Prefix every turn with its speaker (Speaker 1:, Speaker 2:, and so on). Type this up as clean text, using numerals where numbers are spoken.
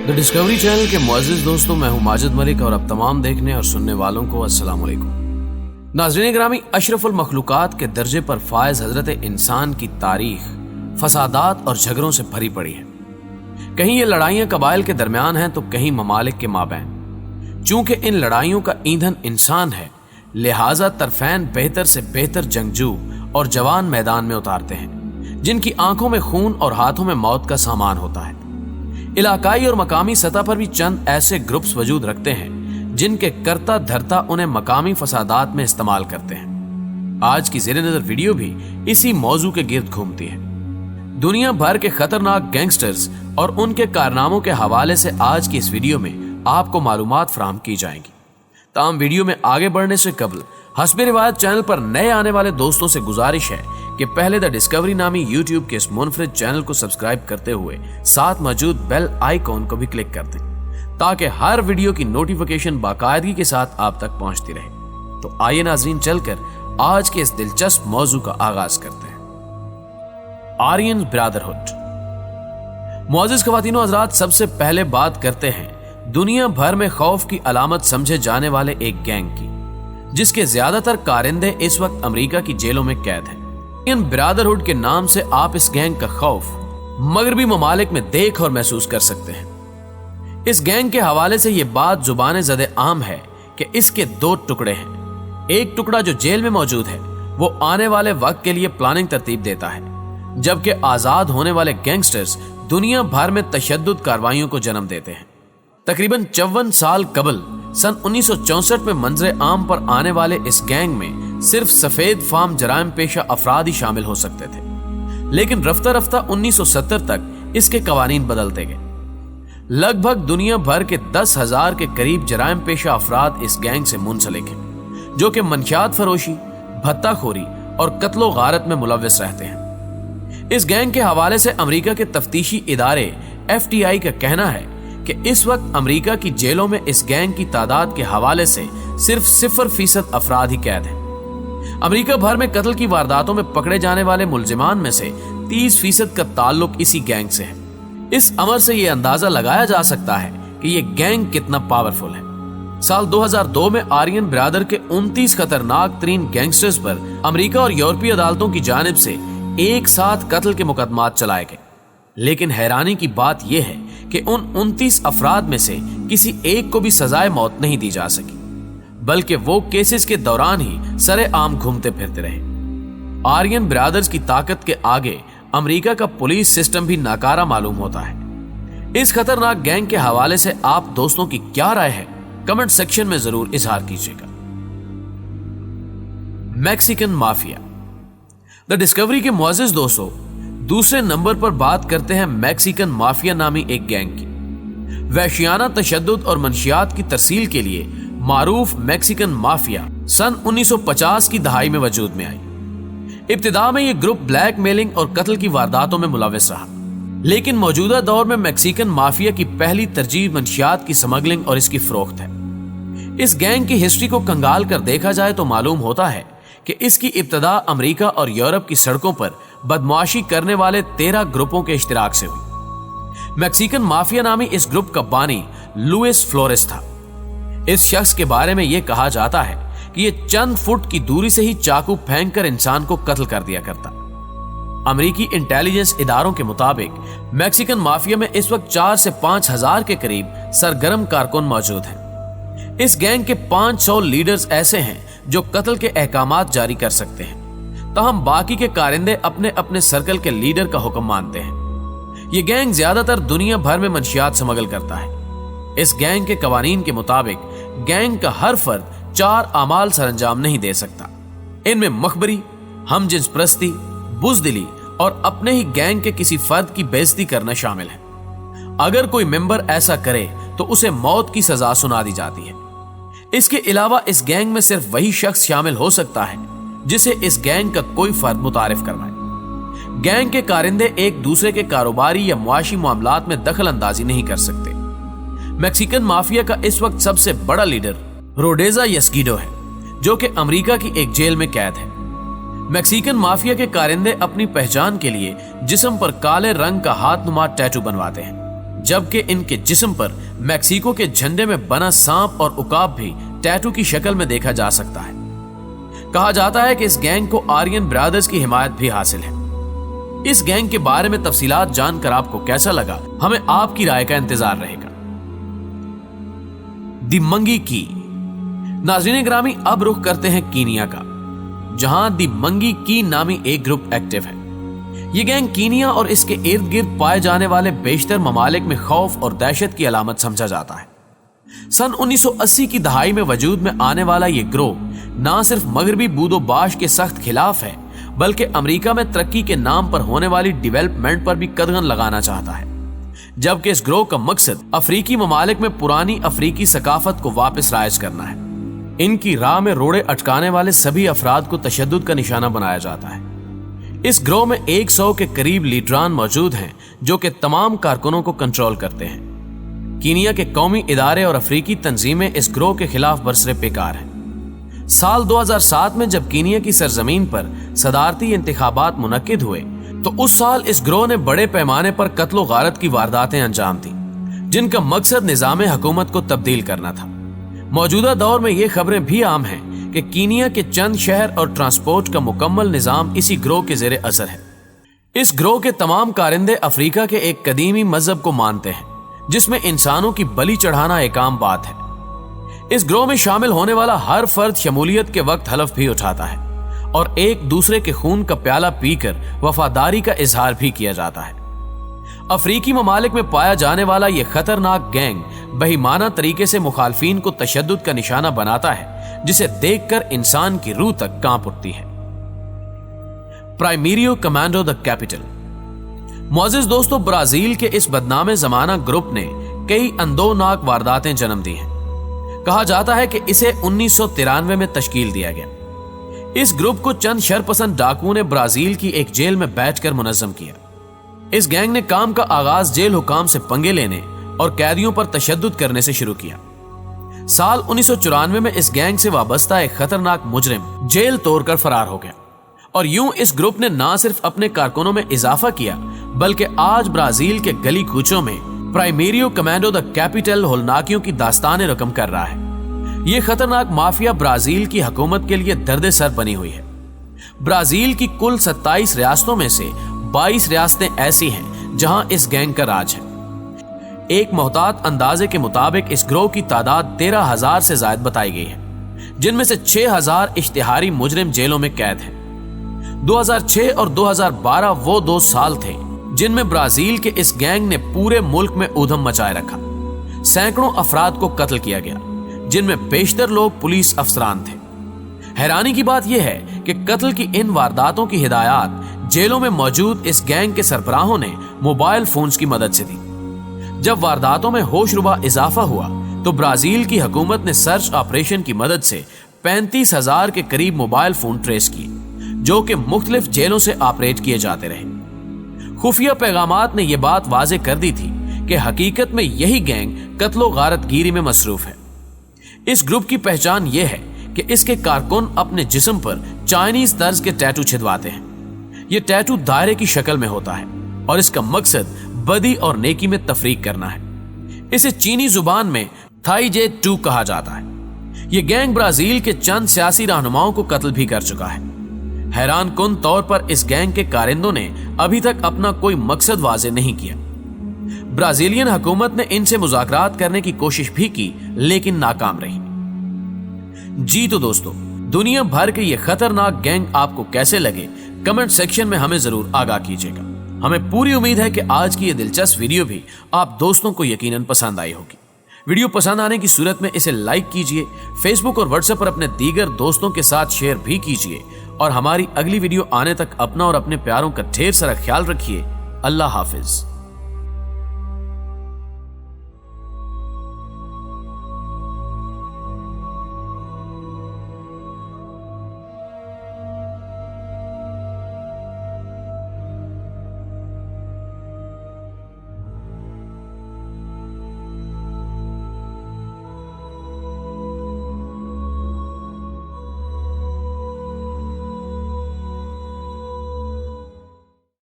Speaker 1: The discovery channel के मुअज़्ज़िज़ दोस्तों, मैं हूं माजिद मलिक और अब तमाम देखने और सुनने वालों को अस्सलाम वालेकुम। नाज़रीन ग्रामी, अशरफुल मखलूकात के दर्जे पर फायज हजरत इंसान की तारीख फसादात और झगड़ों से भरी पड़ी है। कहीं ये लड़ाइयां कबाइल के दरमियान हैं तो कहीं ममालिक के माबैन। चूंकि इन लड़ाइयों का ईंधन इंसान है, लिहाजा तरफैन बेहतर से बेहतर जंगजू और जवान मैदान में उतारते हैं, जिनकी आंखों में खून और हाथों में मौत का सामान होता है। इलाकाई और मकामी सतह पर भी चंद ऐसे ग्रुप्स वजूद रखते हैं जिनके करता धरता उन्हें मकामी फसादात में इस्तेमाल करते हैं। आज की ज़ेरे नज़र वीडियो भी इसी मौजू के गिर्द घूमती है। दुनिया भर के खतरनाक गैंगस्टर्स और उनके कारनामों के हवाले से आज की इस वीडियो में आपको मालूमात फराहम की जाएंगी। ताम वीडियो में आगे बढ़ने से कबल हस्बे रिवायत चैनल पर नए आने वाले दोस्तों से गुजारिश है कि पहले द डिस्कवरी नामी यूट्यूब के इस मुनफरिद चैनल को सब्सक्राइब करते हुए साथ मौजूद बेल आइकॉन को भी क्लिक कर दें, ताकि हर वीडियो की नोटिफिकेशन बाकायदगी के साथ आप तक पहुंचती रहे। तो आइए नाज़रीन, चलकर आज के इस दिलचस्प मौजू का आगाज करते हैं। आर्यन ब्रदरहुड। मुअज़्ज़िज़ ख़वातीन व हज़रात, सबसे पहले बात करते हैं दुनिया भर में खौफ की अलामत समझे जाने वाले एक गैंग की, जिसके ज्यादातर कारिंदे इस वक्त अमेरिका की जेलों में कैद हैं। आर्यन ब्रदरहुड के नाम से आप इस गैंग का खौफ मगरबी ममालिक में देख और महसूस कर सकते हैं। इस गैंग के हवाले से यह बात जुबाने ज़दे आम है कि इसके दो टुकड़े हैं। एक टुकड़ा जो जेल में मौजूद है वो आने वाले वक्त के लिए प्लानिंग तरतीब देता है, जबकि आजाद होने वाले गैंगस्टर्स दुनिया भर में तशद्दुद कार्रवाइयों को जन्म देते हैं। तकरीबन 54 साल कबल सन 1964 में मंजरे आम पर आने वाले इस गैंग में सिर्फ सफेद फार्म जराइम पेशा अफराद ही शामिल हो सकते थे, लेकिन रफ्ता रफ्ता 1970 तक इसके कवानीन बदलते गए। लगभग दुनिया भर के 10,000 के करीब जराइम पेशा अफराद इस गैंग से मुंसलिक हैं, जो कि मनशियात फरोशी, भत्ताखोरी और कत्लो गारत में मुलव्वस रहते हैं। इस गैंग के हवाले से अमेरिका के तफ्तीशी इदारे FTI का कहना है कि इस वक्त अमेरिका की जेलों में इस गैंग की तादाद के हवाले से सिर्फ 0% अफराद ही कैद हैं। अमेरिका भर में कत्ल की वारदातों में पकड़े जाने वाले मुल्जिमान में से 30% का ताल्लुक इसी गैंग से है। इस अमर से यह अंदाजा लगाया जा सकता है कि यह गैंग कितना पावरफुल है। साल 2002 में आर्यन ब्रदर के 29 खतरनाक तरीन गैंगस्टर्स पर अमेरिका और यूरोपीय अदालतों की जानिब से एक साथ कत्ल के मुकदमात चलाए गए, लेकिन हैरानी की बात यह है कि उन 29 अफराद में से किसी एक को भी सजाए मौत नहीं दी जा सकी, बल्कि वो केसेस के दौरान ही सरे आम घूमते फिरते रहे। आर्यन ब्रदर्स की ताकत के आगे अमेरिका का पुलिस सिस्टम भी नाकारा मालूम होता है। इस खतरनाक गैंग के हवाले से आप दोस्तों की क्या राय है, कमेंट सेक्शन में जरूर इजहार कीजिएगा। Mexican mafia. द डिस्कवरी के मुअज़्ज़िज़ दोस्तों, दूसरे नंबर पर बात करते हैं मैक्सिकन माफिया नामी एक गैंग की। वहशियाना तशद्दुद और मंशियात की तरसील के लिए मारूफ मैक्सिकन माफिया सन 1950 की दहाई में वजूद में आई। इब्तिदा में यह ग्रुप ब्लैक मेलिंग और कत्ल की वारदातों में मुलव्वस रहा, लेकिन मौजूदा दौर में मैक्सिकन माफिया की पहली तरजीह मंशियात की स्मगलिंग और इसकी फरोख्त है। इस गैंग की हिस्ट्री को कंगाल कर देखा जाए तो मालूम होता है कि इसकी इब्तिदा अमेरिका और यूरोप की सड़कों पर बदमाशी करने वाले 13 ग्रुपों के इश्तिराक से हुई। मैक्सिकन माफिया नामी इस ग्रुप का बानी लुइस फ्लोरेस था। इस शख्स के बारे में यह कहा जाता है कि यह चंद फुट की दूरी से ही चाकू फेंककर इंसान को कत्ल कर दिया करता। अमेरिकी इंटेलिजेंस इदारों के मुताबिक मैक्सिकन माफिया में इस वक्त 4 से 5,000 के करीब सरगर्म कारकुन मौजूद हैं। इस गैंग के 500 लीडर्स ऐसे हैं जो कत्ल के अहकामात जारी कर सकते हैं, ताहम बाकी के कारिंदे अपने अपने सर्कल के लीडर का हुक्म मानते हैं। ये गैंग ज्यादातर दुनिया भर में मंशियात स्मगल करता है। इस गैंग के कवानीन के मुताबिक गैंग का हर फर्द 4 अमाल सरंजाम नहीं दे सकता। इनमें मखबरी, हमजिन्स परस्ती, बुज़दिली और अपने ही गैंग के किसी फर्द की बेइज्जती करना शामिल है। अगर कोई मेंबर ऐसा करे तो उसे मौत की सजा सुना दी जाती है। इसके अलावा इस गैंग में सिर्फ वही शख्स शामिल हो सकता है जिसे इस गैंग का कोई फर्द मुतारिफ करवाए। गैंग के कारिंदे एक दूसरे के कारोबारी या मुआशी मामलात में दखल अंदाजी नहीं कर सकते। मैक्सिकन माफिया का इस वक्त सबसे बड़ा लीडर रोडेजा यस्गिडो है, जो कि अमेरिका की एक जेल में कैद है। मैक्सिकन माफिया के कारिंदे अपनी पहचान के लिए जिस्म पर काले रंग का हाथ नुमा टैटू बनवाते हैं, जबकि इनके जिस्म पर मैक्सिको के झंडे में बना सांप और उकाब भी टैटू की शक्ल में देखा जा सकता है। कहा जाता है कि इस गैंग को आर्यन ब्रदर्स की हिमायत भी हासिल है। इस गैंग के बारे में तफसीलात जानकर आपको कैसा लगा, हमें आपकी राय का इंतजार रहेगा। दी मंगी की। नाज़रीन ग्रामी, अब रुख करते हैं कीनिया का, जहां दी मंगी की नामी एक ग्रुप एक्टिव है। ये गैंग कीनिया और इसके इर्द गिर्द पाए जाने वाले बेशतर ममालिक में खौफ और दहशत की अलामत समझा जाता है। सन 1980 की दहाई में वजूद में आने वाला ये ग्रोह ना सिर्फ मगरबी बूदोबाश के सख्त खिलाफ है, बल्कि अमेरिका में तरक्की के नाम पर होने वाली डेवलपमेंट पर भी कदगन लगाना चाहता है। जबकि इस ग्रोह का मकसद अफ्रीकी ममालिक में पुरानी अफ्रीकी सकाफत को वापस राइज करना है। इनकी राह में रोड़े अटकाने वाले सभी अफराद को तशद्दुद का निशाना बनाया जाता है। इस ग्रोह में 100 के करीब लीडरान मौजूद हैं, जो कि तमाम कारकुनों को कंट्रोल करते हैं। कीनिया के कौमी इदारे और अफ्रीकी तंजीमें इस ग्रोह के खिलाफ बरसरे पेकार हैं। साल 2007 में जब कीनिया की सरजमीन पर सदारती इंतखाबात मुनक्किद हुए, तो उस साल इस ग्रोह ने बड़े पैमाने पर कत्लो गारत की वारदातें अंजाम दी, जिनका मकसद निजाम हुकूमत को तब्दील करना था। मौजूदा दौर में ये खबरें भी आम हैं कि कीनिया के चंद शहर और ट्रांसपोर्ट का मुकम्मल निजाम इसी ग्रोह के जेरे असर है। इस ग्रोह के तमाम कारिंदे अफ्रीका के एक कदीमी मजहब को मानते हैं, जिसमें इंसानों की बलि चढ़ाना एक आम बात है। इस ग्रोह में शामिल होने वाला हर फर्द शमूलियत के वक्त हलफ भी उठाता है और एक दूसरे के खून का प्याला पीकर वफादारी का इजहार भी किया जाता है। अफ्रीकी ममालिक में पाया जाने वाला यह खतरनाक गैंग बेईमाना तरीके से मुखालफीन को तशद्दुद का निशाना बनाता है, जिसे देखकर इंसान की रूह तक कांप उठती है। प्राइमेरियो कमांडो द कैपिटल। मोअज़्ज़िज़ दोस्तों, ब्राजील के इस बदनामे जमाना ग्रुप ने कई अंदोनाक वारदातें जन्म दी हैं। कहा जाता है कि इसे 1993 में तश्कील दिया गया। इस ग्रुप को चंद शरपसंद डाकुओं ने ब्राजील की एक जेल में बैठकर मुनज़्ज़म किया। इस गैंग ने काम का आगाज जेल हुकाम से पंगे लेने और कैदियों पर तशद्दुद करने से शुरू किया। साल 1994 में इस गैंग से वाबस्ता एक खतरनाक मुजरिम जेल तोड़कर फरार हो गया और यूं इस ग्रुप ने ना सिर्फ अपने कारकुनों में इजाफा किया, बल्कि आज ब्राजील के गली कूचों में प्राइमेरियो कमांडो द कैपिटल होलनाकियों की दास्तान रकम कर रहा है। यह खतरनाक माफिया ब्राजील की हुकूमत के लिए दर्द सर बनी हुई है। ब्राजील की कुल 27 रियासतों में से 22 रियासतें ऐसी हैं जहां इस गैंग का राज है। एक मोहतात अंदाजे के मुताबिक इस ग्रोह की तादाद 13,000 से ज्यादा बताई गई है, जिनमें से 6,000 इश्तिहारी मुजरिम जेलों में कैद हैं। 2006 और 2012 वो 2 साल थे जिनमें ब्राजील के इस गैंग ने पूरे मुल्क में ऊधम मचाए रखा। सैकड़ों अफराद को कत्ल किया गया, जिनमें बेशतर लोग पुलिस अफसरान थे। हैरानी की बात यह है कि कत्ल की इन वारदातों की हिदायत जेलों में मौजूद इस गैंग के सरबराहों ने मोबाइल फोन्स की मदद से दी। जब वारदातों में होशरुबा इजाफा हुआ तो ब्राजील की हुकूमत ने सर्च ऑपरेशन की मदद से 35,000 के करीब मोबाइल फोन ट्रेस किए, जो कि मुख्तलिफ जेलों से ऑपरेट किए जाते रहे। खुफिया पैगामात ने यह बात वाजे कर दी थी कि हकीकत में यही गैंग कत्लो गारतगीरी में मसरूफ है। इस ग्रुप की पहचान यह है कि इसके कारकुन अपने जिस्म पर चाइनीज तर्ज के टैटू छिदवाते हैं। यह टैटू दायरे की शक्ल में होता है और इसका मकसद बदी और नेकी में तफरीक करना है। इसे चीनी जुबान में थाई जे 2 कहा जाता है। यह गैंग ब्राजील के चंद सियासी रहनुमाओं को कत्ल भी कर चुका है। हैरान कुन तौर पर इस गैंग के कारिंदों ने अभी तक अपना कोई मकसद वाजे नहीं किया। ब्राजीलियन हुकूमत ने इनसे मुज़ाकरात करने की कोशिश भी की, लेकिन नाकाम रही। जी तो दोस्तों, दुनिया भर के ये खतरनाक गैंग आपको कैसे लगे, कमेंट सेक्शन में हमें जरूर आगाह कीजिएगा। हमें पूरी उम्मीद है कि आज की ये दिलचस्प वीडियो भी आप दोस्तों को यकीनन पसंद आई होगी। वीडियो पसंद आने की सूरत में इसे लाइक कीजिए, फेसबुक और व्हाट्सएप पर अपने दीगर दोस्तों के साथ शेयर भी कीजिए और हमारी अगली वीडियो आने तक अपना और अपने प्यारों का ढेर सारा ख्याल रखिए। अल्लाह हाफिज।